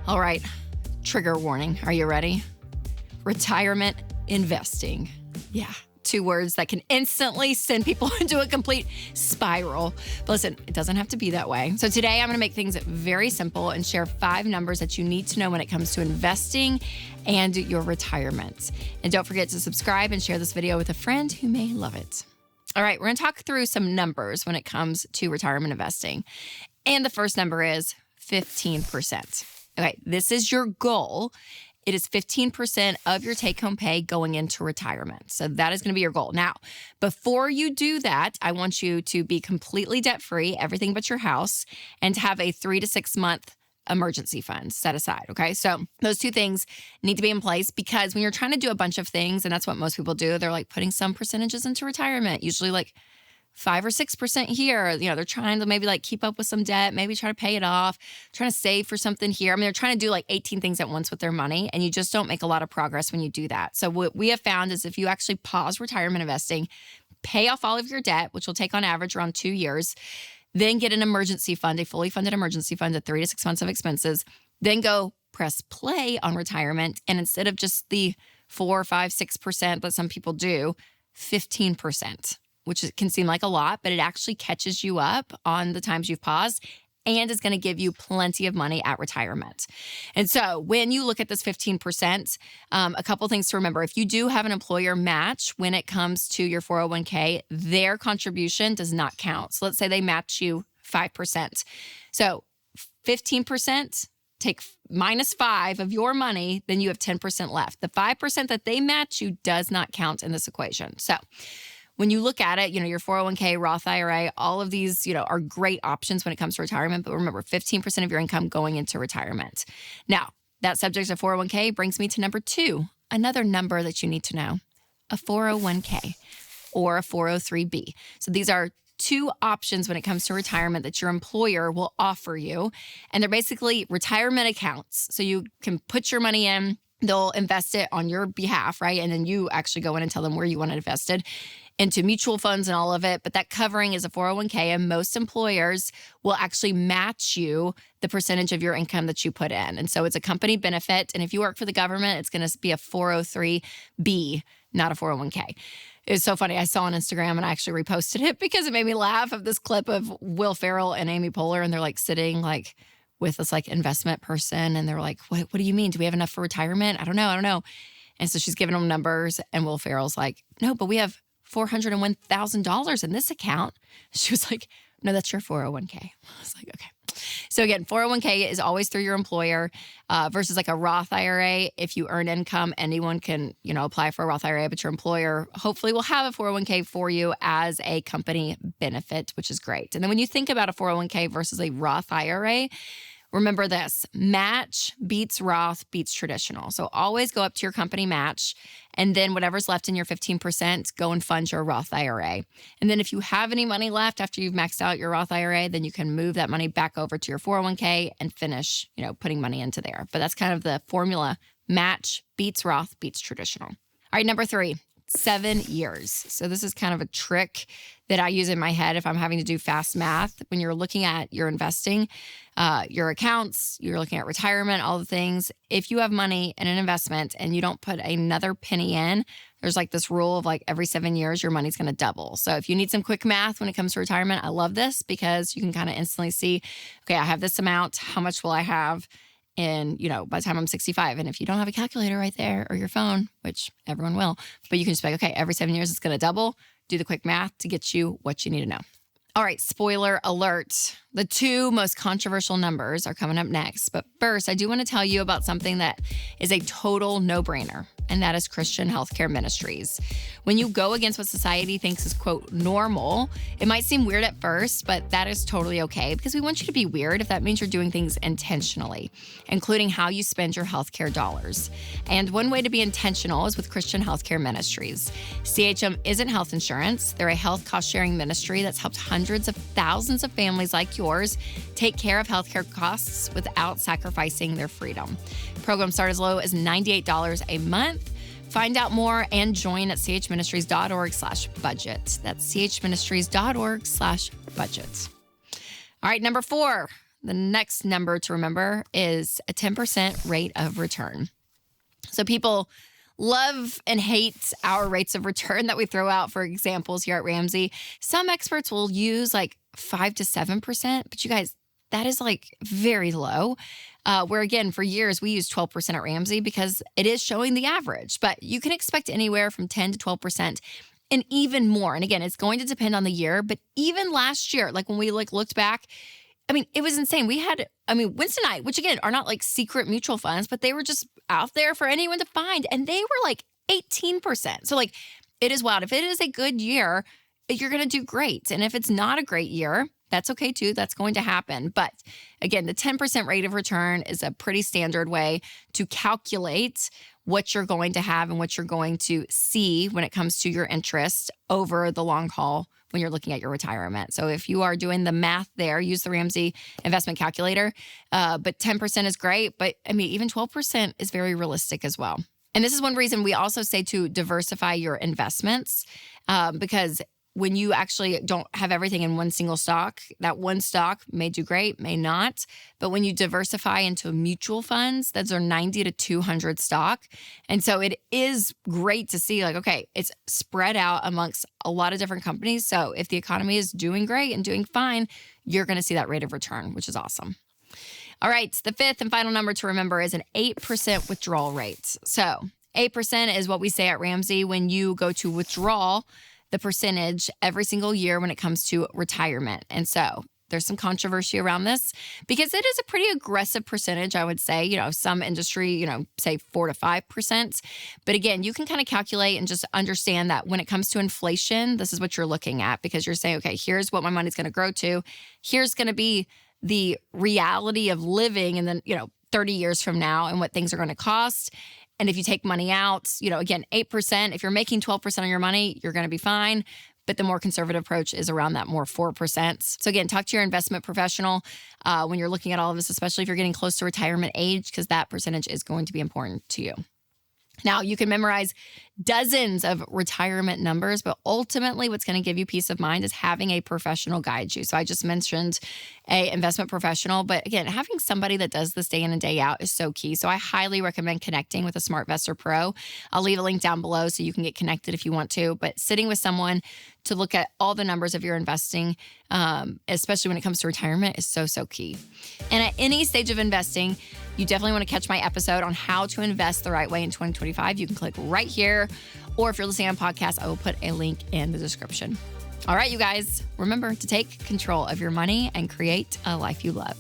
All right, trigger warning. Are you ready? Retirement investing. Yeah, 2 words that can instantly send people into a complete spiral. But listen, it doesn't have to be that way. So today I'm gonna make things very simple and share 5 numbers that you need to know when it comes to investing and your retirement. And don't forget to subscribe and share this video with a friend who may love it. All right, we're gonna talk through some numbers when it comes to retirement investing. And the first number is 15%. Okay, this is your goal. It is 15% of your take-home pay going into retirement. So that is going to be your goal. Now, before you do that, I want you to be completely debt-free, everything but your house, and to have a 3 to 6 month emergency fund set aside, okay? So those 2 things need to be in place because when you're trying to do a bunch of things, and that's what most people do, they're like putting some percentages into retirement, usually like 5 or 6% here. You know, they're trying to maybe like keep up with some debt, maybe try to pay it off, trying to save for something here. I mean, they're trying to do like 18 things at once with their money, and you just don't make a lot of progress when you do that. So what we have found is if you actually pause retirement investing, pay off all of your debt, which will take on average around 2 years, then get an emergency fund, a fully funded emergency fund at 3 to 6 months of expenses, then go press play on retirement. And instead of just the 4, 5, 6% that some people do, 15%. Which can seem like a lot, but it actually catches you up on the times you've paused and is going to give you plenty of money at retirement. And so when you look at this 15%, a couple things to remember. If you do have an employer match when it comes to your 401k, their contribution does not count. So let's say they match you 5%. So 15%, take minus 5 of your money, then you have 10% left. The 5% that they match you does not count in this equation. So when you look at it, you know, your 401k, Roth IRA, all of these, you know, are great options when it comes to retirement. But remember, 15% of your income going into retirement. Now, that subject of 401k brings me to number 2, another number that you need to know, a 401k or a 403b. So these are 2 options when it comes to retirement that your employer will offer you. And they're basically retirement accounts. So you can put your money in, they'll invest it on your behalf, right? And then you actually go in and tell them where you want it invested into mutual funds and all of it. But that covering is a 401k, and most employers will actually match you the percentage of your income that you put in. And so it's a company benefit. And if you work for the government, it's going to be a 403b, not a 401k. It's so funny. I saw on Instagram and I actually reposted it because it made me laugh of this clip of Will Ferrell and Amy Poehler. And they're like sitting like with this like investment person. And they're like, what do you mean? Do we have enough for retirement? I don't know. And so she's giving them numbers. And Will Ferrell's like, no, but we have $401,000 in this account. She was like, no, that's your 401k. I was like, okay. So again, 401k is always through your employer versus like a Roth IRA. If you earn income, anyone can, you know, apply for a Roth IRA, but your employer hopefully will have a 401k for you as a company benefit, which is great. And then when you think about a 401k versus a Roth IRA, remember this, match beats Roth beats traditional. So always go up to your company match, and then whatever's left in your 15%, go and fund your Roth IRA. And then if you have any money left after you've maxed out your Roth IRA, then you can move that money back over to your 401k and finish, you know, putting money into there. But that's kind of the formula, match beats Roth beats traditional. All right, number 3. 7 years. So this is kind of a trick that I use in my head if I'm having to do fast math. When you're looking at your investing, your accounts, you're looking at retirement, all the things. If you have money in an investment and you don't put another penny in, there's like this rule of like every 7 years, your money's going to double. So if you need some quick math when it comes to retirement, I love this because you can kind of instantly see, okay, I have this amount. How much will I have? And, you know, by the time I'm 65, and if you don't have a calculator right there or your phone, which everyone will, but you can just be like, okay, every 7 years it's going to double. Do the quick math to get you what you need to know. All right, spoiler alert. The 2 most controversial numbers are coming up next. But first, I do want to tell you about something that is a total no-brainer, and that is Christian healthcare ministries. When you go against what society thinks is, quote, normal, it might seem weird at first, but that is totally okay because we want you to be weird if that means you're doing things intentionally, including how you spend your healthcare dollars. And one way to be intentional is with Christian healthcare ministries. CHM isn't health insurance. They're a health cost-sharing ministry that's helped hundreds of thousands of families like yours take care of healthcare costs without sacrificing their freedom. Programs start as low as $98 a month. Find out more and join at chministries.org/budget. That's chministries.org/budget. All right, number 4, the next number to remember is a 10% rate of return. So people love and hate our rates of return that we throw out for examples here at Ramsey. Some experts will use like 5 to 7%, but you guys, that is like very low. Where again, for years, we use 12% at Ramsey because it is showing the average, but you can expect anywhere from 10 to 12% and even more. And again, it's going to depend on the year, but even last year, like when we looked back, I mean, it was insane. We had, Winstonite, which again are not like secret mutual funds, but they were just out there for anyone to find. And they were like 18%. So like, it is wild. If it is a good year, you're going to do great. And if it's not a great year, that's okay too. That's going to happen. But again, the 10% rate of return is a pretty standard way to calculate what you're going to have and what you're going to see when it comes to your interest over the long haul when you're looking at your retirement. So if you are doing the math there, use the Ramsey investment calculator. But 10% is great. But even 12% is very realistic as well. And this is one reason we also say to diversify your investments because when you actually don't have everything in one single stock, that one stock may do great, may not. But when you diversify into mutual funds, those are 90 to 200 stock. And so it is great to see like, okay, it's spread out amongst a lot of different companies. So if the economy is doing great and doing fine, you're going to see that rate of return, which is awesome. All right, the fifth and final number to remember is an 8% withdrawal rate. So 8% is what we say at Ramsey when you go to withdraw the percentage every single year when it comes to retirement. And so there's some controversy around this because it is a pretty aggressive percentage, I would say. Some industry, say 4 to 5%. But again, you can kind of calculate and just understand that when it comes to inflation, this is what you're looking at because you're saying, okay, here's what my money's going to grow to. Here's going to be the reality of living and then, 30 years from now and what things are going to cost. And if you take money out, again, 8%, if you're making 12% on your money, you're going to be fine. But the more conservative approach is around that more 4%. So again, talk to your investment professional when you're looking at all of this, especially if you're getting close to retirement age, because that percentage is going to be important to you. Now, you can memorize dozens of retirement numbers, but ultimately what's going to give you peace of mind is having a professional guide you. So I just mentioned a investment professional, but again, having somebody that does this day in and day out is so key. So I highly recommend connecting with a SmartVestor Pro. I'll leave a link down below so you can get connected if you want to, but sitting with someone to look at all the numbers of your investing, especially when it comes to retirement, is so, so key. And at any stage of investing, you definitely want to catch my episode on how to invest the right way in 2025. You can click right here, or if you're listening on podcast, I will put a link in the description. All right, you guys, remember to take control of your money and create a life you love.